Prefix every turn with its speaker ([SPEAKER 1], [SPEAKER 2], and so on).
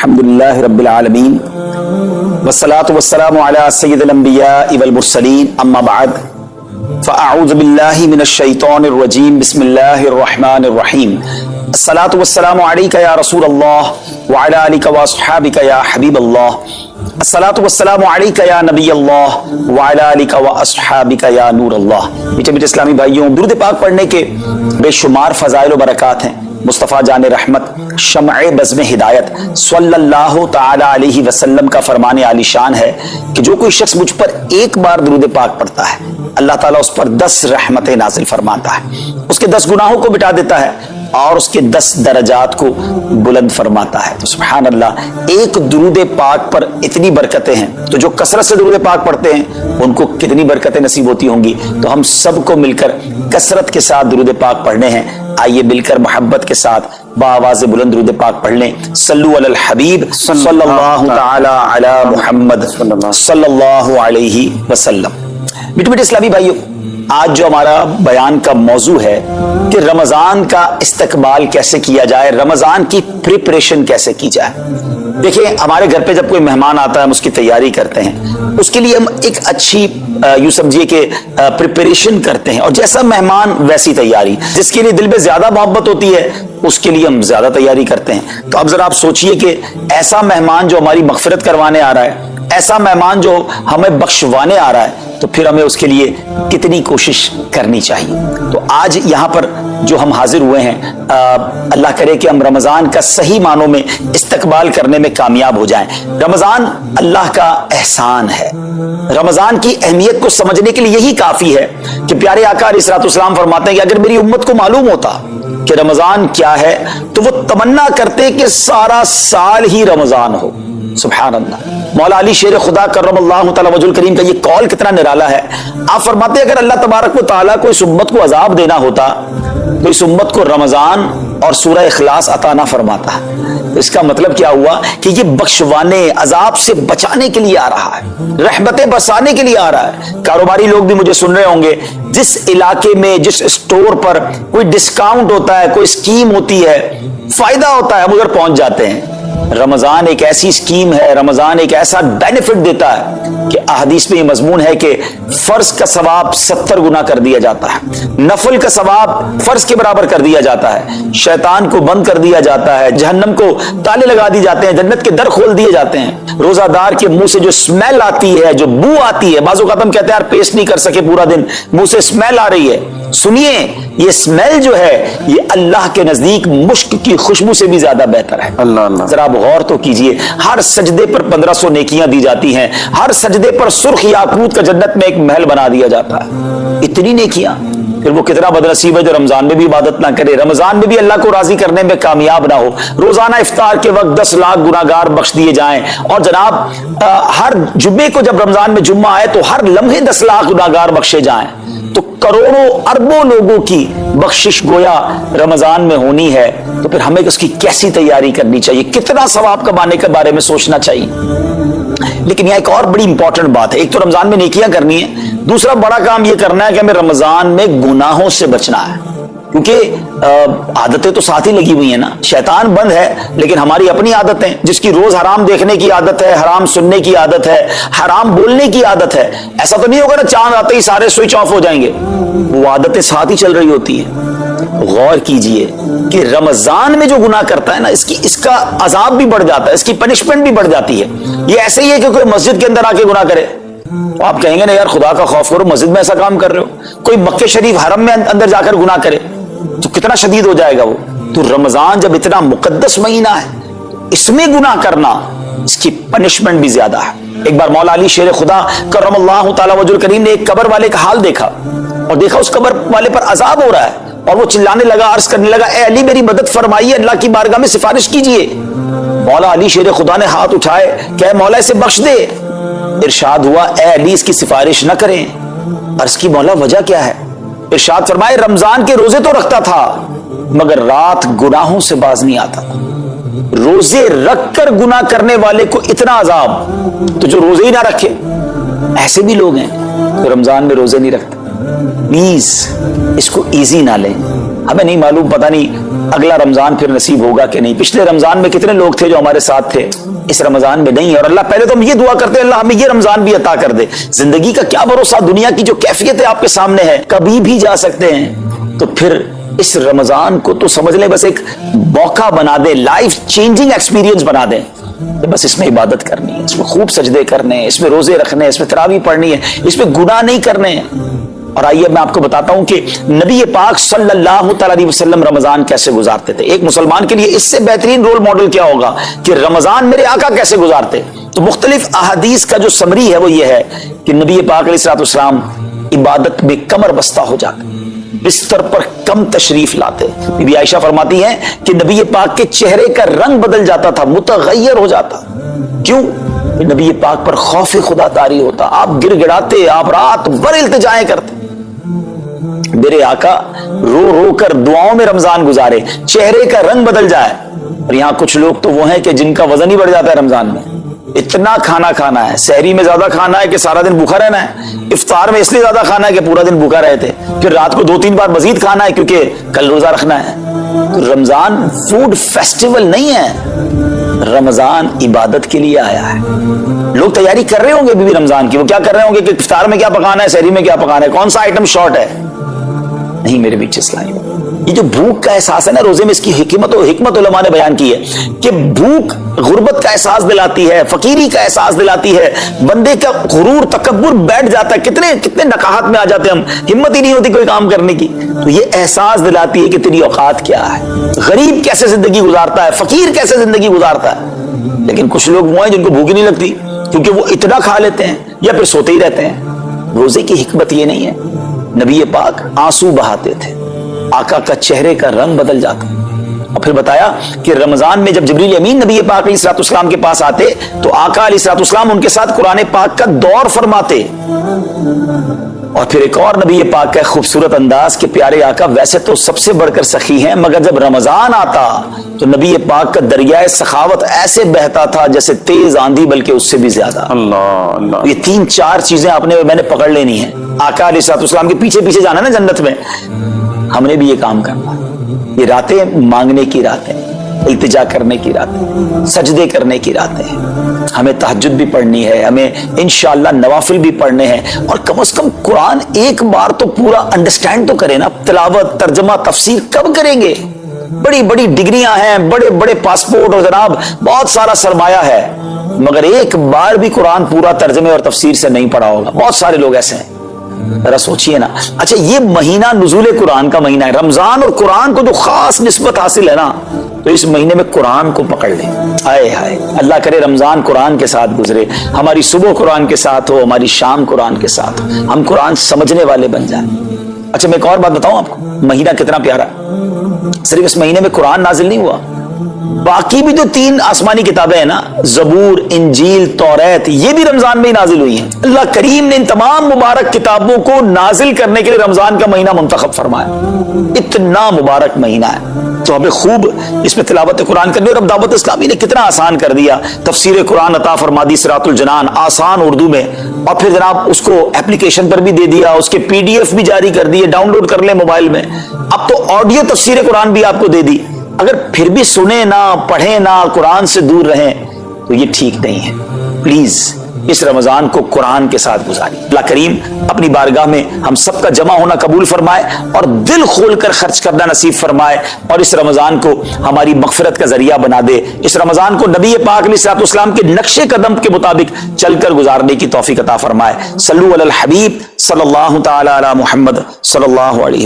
[SPEAKER 1] अल्हम्दुलिल्लाहि रब्बिल आलमीन वस्सलातु वस्सलामु अला सय्यिदिल अंबियाइ वल मुरसलीन अम्मा बाद फ़अऊज़ु बिल्लाहि मिनश शैतानिर रजीम बिस्मिल्लाहिर रहमानिर रहीम अस्सलातु वस्सलामु अलैका या रसूलल्लाह व अला आलिका व अस्हाबिका या हबीबल्लाह अस्सलातु वस्सलामु अलैका या नबीयल्लाह व अला आलिका व अस्हाबिका या नूरल्लाह। मीठे मीठे इस्लामी भाइयों, दुरूद पाक पढ़ने के बेशुमार फज़ाइल व बरक़ात हैं। मुस्तफ़ा जान रहमत शम्अ बज़्म हिदायत सल्लल्लाहु ताला अलैहि वसल्लम का फरमान आलीशान है कि जो कोई शख्स मुझ पर एक बार दुरूद पाक पढ़ता है, अल्लाह ताला उस पर 10 रहमतें नाजिल फरमाता है, उसके 10 गुनाहों को मिटा देता है और उसके 10 दर्जात को बुलंद फरमाता है। तो सुभान अल्लाह, एक दुरूद पाक पर इतनी बरकतें हैं, तो जो कसरत से दुरूद पाक पढ़ते हैं उनको कितनी बरकतें नसीब होती होंगी। तो हम सबको मिलकर कसरत के साथ दुरूद पाक पढ़ने हैं। आइए मिलकर मोहब्बत के साथ बाआवाज़ बुलंद दुरूद पाक पढ़ लें। सल्लु अलल हबीब सल्लल्लाहु ताला अला मुहम्मद सल्लल्लाहु अलैहि वसल्लम। मीठे मीठे इस्लामी भाइयों, आज जो हमारा बयान का मौजू है कि रमजान का इस्तकबाल कैसे किया जाए, रमजान की प्रिपरेशन कैसे की जाए। देखिए, हमारे घर पे जब कोई मेहमान आता है हम उसकी तैयारी करते हैं, उसके लिए हम एक अच्छी यूं समझिए कि प्रिपरेशन करते हैं, और जैसा मेहमान वैसी तैयारी। जिसके लिए दिल में ज्यादा मोहब्बत होती है उसके लिए हम ज्यादा तैयारी करते हैं। तो अब जरा आप सोचिए कि ऐसा मेहमान जो हमारी मगफिरत करवाने आ रहा है, ऐसा मेहमान जो हमें बख्शवाने आ रहा है, तो फिर हमें उसके लिए कितनी कोशिश करनी चाहिए। तो आज यहाँ पर जो हम हाजिर हुए हैं, अल्लाह करे कि हम रमजान का सही मानों में इस्तकबाल करने में कामयाब हो जाएं। रमजान अल्लाह का एहसान है। रमजान की अहमियत को समझने के लिए यही काफी है कि प्यारे आका अलैहिस्सलाम फरमाते हैं कि अगर मेरी उम्मत को मालूम होता कि रमजान क्या है तो वो तमन्ना करते कि सारा साल ही रमजान हो। सुभान अल्लाह। मौला अली शेर खुदा करमल्लाहु तआला वजहुल करीम का ये कौल कितना निराला है। आप फरमाते हैं अगर अल्लाह तबारक व तआला को इस उम्मत को अजाब देना होता तो इस उम्मत को रमजान और सूरह इखलास अता ना फरमाता। तो इसका मतलब क्या हुआ कि ये बख्शवाने, अजाब से बचाने के लिए आ रहा है, रहमतें बरसाने के लिए आ रहा है। कारोबारी लोग भी मुझे सुन रहे होंगे, जिस इलाके में जिस स्टोर पर कोई डिस्काउंट होता है, कोई स्कीम होती है, फायदा होता है, हम उधर पहुंच जाते हैं। रमजान एक ऐसी स्कीम है, रमजान एक ऐसा बेनिफिट देता है कि अहदीस में ये मजमून है कि फर्ज का सवाब 70 गुना कर दिया जाता है, नफल का सवाब फर्ज के बराबर कर दिया जाता है, शैतान को बंद कर दिया जाता है, जहन्नम को ताले लगा दिए जाते हैं, जन्नत के दर खोल दिए जाते हैं। रोजादार के मुंह से जो स्मेल आती है, जो बू आती है, बाज़ औक़ात हम कहते हैं यार पेस्ट नहीं कर सके पूरा दिन, मुंह से स्मेल आ रही है। सुनिए, ये स्मेल जो है ये अल्लाह के नजदीक मुश्क की खुशबू से भी ज्यादा बेहतर है। अल्लाह अल्लाह। जरा आप गौर तो कीजिए, हर सजदे पर 1500 नेकियां दी जाती हैं, हर सजदे पर सुर्ख याकूत का जन्नत में एक महल बना दिया जाता है। इतनी नेकियां, फिर वो कितना बदनसीब है जो रमजान में भी इबादत ना करे, रमजान में भी अल्लाह को राजी करने में कामयाब ना हो। रोजाना इफ्तार के वक्त 10 लाख गुनाहगार बख्श दिए जाएं, और जनाब हर जुम्मे को जब रमजान में जुम्मा आए तो हर लम्हे 10 लाख गुनाहगार बख्शे जाएं, तो करोड़ों अरबों लोगों की बख्शिश गोया रमजान में होनी है। तो फिर हमें उसकी कैसी तैयारी करनी चाहिए, कितना सवाब कमाने के बारे में सोचना चाहिए। लेकिन यह एक और बड़ी इंपॉर्टेंट बात है, एक तो रमजान में नेकियां करनी है, दूसरा बड़ा काम यह करना है कि हमें रमजान में गुनाहों से बचना है, क्योंकि आदतें तो साथ ही लगी हुई है ना। शैतान बंद है लेकिन हमारी अपनी आदतें, जिसकी रोज हराम देखने की आदत है, हराम सुनने की आदत है, हराम बोलने की आदत है। ऐसा तो नहीं होगा ना चांद आते ही सारे स्विच ऑफ हो जाएंगे, वो आदतें साथ ही चल रही होती हैं। गौर कीजिए कि रमजान में जो गुनाह करता है ना, इसका अजाब भी बढ़ जाता है, इसकी पनिशमेंट भी बढ़ जाती है। ये ऐसे ही है कि कोई मस्जिद के अंदर आके गुनाह करे तो आप कहेंगे ना यार खुदा का खौफ करो, मस्जिद में ऐसा काम कर रहे हो। कोई मक्के शरीफ हरम में अंदर जाकर गुनाह करे तो कितना शदीद हो जाएगा वो। तो रमजान जब इतना मुकद्दस महीना है, इसमें गुनाह करना, इसकी पनिशमेंट भी ज्यादा है। एक बार मौला अली शेर खुदा करमल्लाहु ताला वजहुल करीम ने एक कब्र वाले का हाल देखा, और देखा उस कब्र वाले पर अजाब हो रहा है, और वो चिल्लाने लगा, अर्ज करने लगा, ए अली मेरी मदद फरमाइए, अल्लाह की बारगाह में सिफारिश कीजिए। मौला अली शेर खुदा ने हाथ उठाए, क्या मौला इसे बख्श दे। इरशाद हुआ, ए अली इसकी सिफारिश न करें। अर्ज की, मौला वजह क्या है। इरशाद फरमाए, रमजान के रोजे तो रखता था मगर रात गुनाहों से बाज नहीं आता। रोजे रखकर गुनाह करने वाले को इतना अजाब, तो जो रोजे ही ना रखे, ऐसे भी लोग हैं तो रमजान में रोजे नहीं रखते। प्लीज इसको इजी ना लें, ہمیں نہیں معلوم، پتہ نہیں اگلا رمضان پھر نصیب ہوگا کہ نہیں. پچھلے رمضان میں کتنے لوگ تھے جو ہمارے ساتھ تھے، اس رمضان میں نہیں ہے. اور اللہ پہلے تو ہم یہ دعا کرتے ہیں اللہ ہمیں یہ رمضان بھی عطا کر دے. زندگی کا کیا بھروسہ، دنیا کی جو کیفیت ہے آپ کے سامنے ہے، کبھی بھی جا سکتے ہیں. تو پھر اس رمضان کو تو سمجھ لیں بس ایک موقع بنا دے، لائف چینجنگ ایکسپیرینس بنا دیں. بس اس میں عبادت کرنی ہے، اس میں خوب سجدے کرنے ہیں، اس میں روزے رکھنے ہیں، اس میں تراویح پڑھنی ہے، اس میں گناہ نہیں کرنے ہیں. اور آئیے میں آپ کو بتاتا ہوں کہ نبی پاک صلی اللہ تعالی علیہ وسلم رمضان کیسے گزارتے تھے. ایک مسلمان کے لیے اس سے بہترین رول ماڈل کیا ہوگا کہ رمضان میرے آقا کیسے گزارتے. تو مختلف احادیث کا جو سمری ہے وہ یہ ہے کہ نبی پاک علیہ السلام عبادت میں کمر بستہ ہو جاتے، بستر پر کم تشریف لاتے. بی بی عائشہ فرماتی ہیں کہ نبی پاک کے چہرے کا رنگ بدل جاتا تھا، متغیر ہو جاتا. کیوں؟ نبی پاک پر خوف خدا طاری ہوتا. آپ گر گڑاتے، آپ رات بھر التجائیں کرتے. میرے آقا رو رو کر دعاؤں میں رمضان گزارے، چہرے کا رنگ بدل جائے. اور یہاں کچھ لوگ تو وہ ہیں کہ جن کا وزن ہی بڑھ جاتا ہے رمضان میں. اتنا کھانا کھانا ہے، سحری میں زیادہ کھانا ہے کہ سارا دن بھوکا رہنا ہے، افطار میں اس لیے زیادہ کھانا ہے کہ پورا دن بھوکا رہتے، پھر رات کو 2-3 بار مزید کھانا ہے کیونکہ کل روزہ رکھنا ہے. تو رمضان فوڈ فیسٹیول نہیں ہے، رمضان عبادت کے لیے آیا ہے. لوگ تیاری کر رہے ہوں گے بھی رمضان کی، وہ کیا کر رہے ہوں گے کہ افطار میں کیا پکانا ہے، سحری میں کیا پکانا ہے، کون سا آئٹم شارٹ ہے. نہیں میرے بیچ اسلام، یہ جو بھوک کا احساس ہے نا روزے میں، اس کی حکمت علماء نے بیان کی ہے کہ بھوک غربت کا احساس دلاتی ہے، فقیری کا احساس دلاتی ہے، بندے کا غرور تکبر بیٹھ جاتا ہے. کتنے نقاہت میں آ جاتے ہیں ہم، ہمت ہی نہیں ہوتی کوئی کام کرنے کی. تو یہ احساس دلاتی ہے کہ تیری اوقات کیا ہے، غریب کیسے زندگی گزارتا ہے، فقیر کیسے زندگی گزارتا ہے. لیکن کچھ لوگ وہ ہیں جن کو بھوک ہی نہیں لگتی کیونکہ وہ اتنا کھا لیتے ہیں یا پھر سوتے ہی رہتے ہیں. روزے کی حکمت یہ نہیں ہے. نبی پاک آنسو بہاتے تھے، آقا کا چہرے کا رنگ بدل جاتا. اور پھر بتایا کہ رمضان میں جب جبریل امین نبی پاک علیہ السلام کے پاس آتے تو آقا علیہ السلام ان کے ساتھ قرآن پاک کا دور فرماتے. اور پھر ایک اور نبی پاک کا خوبصورت انداز کہ پیارے آقا ویسے تو سب سے بڑھ کر سخی ہیں، مگر جب رمضان آتا تو نبی پاک کا دریائے سخاوت ایسے بہتا تھا جیسے تیز آندھی، بلکہ اس سے بھی زیادہ. اللہ. یہ 3-4 چیزیں میں نے پکڑ لینی ہیں. آقا علیہ السلام کے پیچھے پیچھے جانا نا جنت میں. ہم نے بھی یہ کام کرنا. یہ راتیں مانگنے کی راتیں، التجا کرنے کی راتیں، سجدے کرنے کی راتیں. ہمیں تہجد بھی پڑھنی ہے، ہمیں انشاءاللہ نوافل بھی پڑھنے ہیں. اور کم از کم قرآن ایک بار تو پورا انڈرسٹینڈ تو کریں نا. تلاوت، ترجمہ، تفسیر کب کریں گے؟ بڑی بڑی ڈگریاں ہیں، بڑے بڑے پاسپورٹ اور جناب بہت سارا سرمایہ ہے، مگر ایک بار بھی قرآن پورا ترجمے اور تفسیر سے نہیں پڑھا ہوگا. بہت سارے لوگ ایسے ہیں. ذرا سوچئے نا. اچھا یہ مہینہ نزول قرآن کا مہینہ ہے، رمضان اور قرآن کو جو خاص نسبت حاصل ہے نا، تو اس مہینے میں قرآن کو پکڑ لیں. ہائے ہائے، اللہ کرے رمضان قرآن کے ساتھ گزرے، ہماری صبح قرآن کے ساتھ ہو، ہماری شام قرآن کے ساتھ ہو، ہم قرآن سمجھنے والے بن جائیں. اچھا میں ایک اور بات بتاؤں آپ کو، مہینہ کتنا پیارا ہے. صرف اس مہینے میں قرآن نازل نہیں ہوا، باقی بھی جو 3 آسمانی کتابیں ہیں نا، زبور، انجیل، توریت، یہ بھی رمضان میں ہی نازل ہوئی ہیں. اللہ کریم نے ان تمام مبارک کتابوں کو نازل کرنے کے لیے رمضان کا مہینہ منتخب فرمایا. اتنا مبارک مہینہ ہے تو ہمیں خوب اس میں تلاوت قرآن کرنی. اور اب دعوت اسلامی نے کتنا آسان کر دیا، تفسیر قرآن عطا فرما دی صراط الجنان آسان اردو میں، اور پھر جناب اس کو اپلیکیشن پر بھی دے دیا، اس کے PDF بھی جاری کر دیے، ڈاؤن لوڈ کر لیں موبائل میں. اب تو آڈیو تفسیر قرآن بھی آپ کو دے دی. اگر پھر بھی سنیں نہ، پڑھیں نہ، قرآن سے دور رہیں تو یہ ٹھیک نہیں ہے. پلیز اس رمضان کو قرآن کے ساتھ گزاری. اللہ کریم اپنی بارگاہ میں ہم سب کا جمع ہونا قبول فرمائے اور دل کھول کر خرچ کرنا نصیب فرمائے، اور اس رمضان کو ہماری مغفرت کا ذریعہ بنا دے. اس رمضان کو نبی پاک علیہ السلام کے نقش قدم کے مطابق چل کر گزارنے کی توفیق عطا فرمائے. صلو علی الحبیب صلی اللہ تعالی علی محمد صلی اللہ علیہ